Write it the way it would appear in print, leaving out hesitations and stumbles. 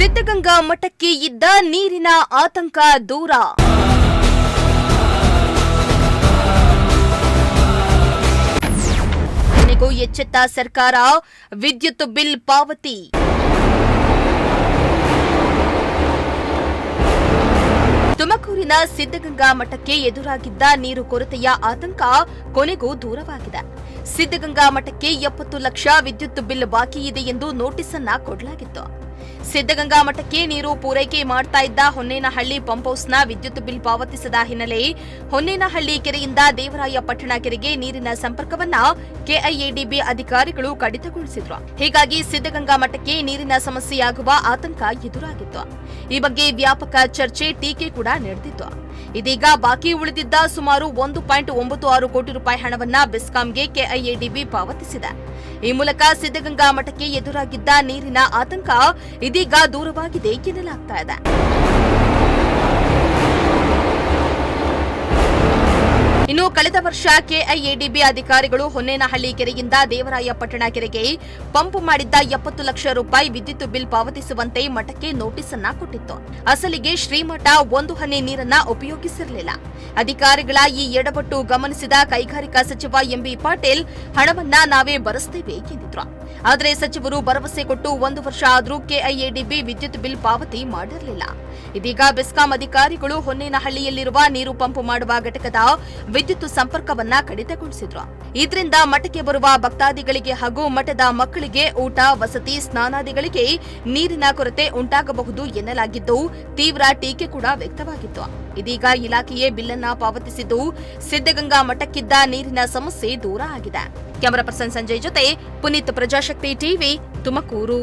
ಸಿದ್ಧಗಂಗಾ ಮಠಕ್ಕೆ ಇದ್ದ ನೀರಿನ ಆತಂಕ ದೂರ. ಕೊನೆಗೂ ಎಚ್ಚೆತ್ತ ಸರ್ಕಾರ, ವಿದ್ಯುತ್ ಬಿಲ್ ಪಾವತಿ. ತುಮಕೂರಿನ ಸಿದ್ಧಗಂಗಾ ಮಠಕ್ಕೆ ಎದುರಾಗಿದ್ದ ನೀರು ಕೊರತೆಯ ಆತಂಕ ಕೊನೆಗೂ ದೂರವಾಗಿದೆ. ಸಿದ್ಧಗಂಗಾ ಮಠಕ್ಕೆ 70 ಲಕ್ಷ ವಿದ್ಯುತ್ ಬಿಲ್ ಬಾಕಿ ಇದೆ ಎಂದು ನೋಟಿಸ್ ಅನ್ನ ಕೊಡಲಾಗಿತ್ತು. ಸಿದ್ಧಗಂಗಾ ಮಠಕ್ಕೆ ನೀರು ಪೂರೈಕೆ ಮಾಡ್ತಾ ಇದ್ದ ಹೊನ್ನೇನಹಳ್ಳಿ ಪಂಪ್ ಹೌಸ್ನ ವಿದ್ಯುತ್ ಬಿಲ್ ಪಾವತಿಸದ ಹಿನ್ನೆಲೆ ಹೊನ್ನೇನಹಳ್ಳಿ ಕೆರೆಯಿಂದ ದೇವರಾಯಪಟ್ಟಣ ಕೆರೆಗೆ ನೀರಿನ ಸಂಪರ್ಕವನ್ನ ಕೆಐಎಡಿಬಿ ಅಧಿಕಾರಿಗಳು ಕಡಿತಗೊಳಿಸಿದ್ರು. ಹೀಗಾಗಿ ಸಿದ್ಧಗಂಗಾ ಮಠಕ್ಕೆ ನೀರಿನ ಸಮಸ್ಯೆಯಾಗುವ ಆತಂಕ ಎದುರಾಗಿತ್ತು. ಈ ಬಗ್ಗೆ ವ್ಯಾಪಕ ಚರ್ಚೆ, ಟೀಕೆ ಕೂಡ ನಡೆದಿತ್ತು. ಇದೀಗ ಬಾಕಿ ಉಳಿದಿದ್ದ ಸುಮಾರು 1.96 ಕೋಟಿ ರೂಪಾಯಿ ಹಣವನ್ನ ಬೆಸ್ಕಾಂಗೆ ಕೆಐಎಡಿಬಿ ಪಾವತಿಸಿದೆ. ಈ ಮೂಲಕ ಸಿದ್ಧಗಂಗಾ ಮಠಕ್ಕೆ ಎದುರಾಗಿದ್ದ ನೀರಿನ ಆತಂಕ ಇದೀಗ ದೂರವಾಗಿದೆ ಎನ್ನಲಾಗ್ತಾ ಇದೆ. ಇನ್ನು ಕಳೆದ ವರ್ಷ ಕೆಐಎಡಿಬಿ ಅಧಿಕಾರಿಗಳು ಹೊನ್ನೇನಹಳ್ಳಿ ಕೆರೆಯಿಂದ ದೇವರಾಯಪಟ್ಟಣ ಕೆರೆಗೆ ಪಂಪ್ ಮಾಡಿದ್ದ 70 ಲಕ್ಷ ರೂಪಾಯಿ ವಿದ್ಯುತ್ ಬಿಲ್ ಪಾವತಿಸುವಂತೆ ಮಠಕ್ಕೆ ನೋಟಿಸ್ ಅನ್ನ ಕೊಟ್ಟಿತ್ತು. ಅಸಲಿಗೆ ಶ್ರೀಮಠ ಒಂದು ಹನಿ ನೀರನ್ನ ಉಪಯೋಗಿಸಿರಲಿಲ್ಲ. ಅಧಿಕಾರಿಗಳ ಈ ಎಡವಟ್ಟು ಗಮನಿಸಿದ ಕೈಗಾರಿಕಾ ಸಚಿವ ಎಂಬಿ ಪಾಟೀಲ್ ಹಣವನ್ನ ನಾವೇ ಬರೆಸ್ತೇವೆ ಎಂದಿದ್ರು. ಆದರೆ ಸಚಿವರು ಭರವಸೆ ಕೊಟ್ಟು 1 ವರ್ಷ ಆದರೂ ಕೆಐಎಡಿಬಿ ವಿದ್ಯುತ್ ಬಿಲ್ ಪಾವತಿ ಮಾಡಿರಲಿಲ್ಲ. ಇದೀಗ ಬೆಸ್ಕಾಂ ಅಧಿಕಾರಿಗಳು ಹೊನ್ನೇನಹಳ್ಳಿಯಲ್ಲಿರುವ ನೀರು ಪಂಪ್ ಮಾಡುವ ಘಟಕದ ವಿದ್ಯುತ್ ಸಂಪರ್ಕವನ್ನ ಕಡಿತಗೊಳಿಸಿದ್ರು. ಇದರಿಂದ ಮಠಕ್ಕೆ ಬರುವ ಭಕ್ತಾದಿಗಳಿಗೆ ಹಾಗೂ ಮಠದ ಮಕ್ಕಳಿಗೆ ಊಟ, ವಸತಿ, ಸ್ನಾನಾದಿಗಳಿಗೆ ನೀರಿನ ಕೊರತೆ ಉಂಟಾಗಬಹುದು ಎನ್ನಲಾಗಿದ್ದು, ತೀವ್ರ ಟೀಕೆ ಕೂಡ ವ್ಯಕ್ತವಾಗಿತ್ತು. ಇದೀಗ ಇಲಾಖೆಯೇ ಬಿಲ್ಲನ್ನ ಪಾವತಿಸಿದ್ದು, ಸಿದ್ಧಗಂಗಾ ಮಠಕ್ಕಿದ್ದ ನೀರಿನ ಸಮಸ್ಯೆ ದೂರ ಆಗಿದೆ. ಕ್ಯಾಮರಾ ಪರ್ಸನ್ ಸಂಜಯ್ ಜೊತೆ ಪುನೀತ್, ಪ್ರಜಾಶಕ್ತಿ ಟಿವಿ, ತುಮಕೂರು.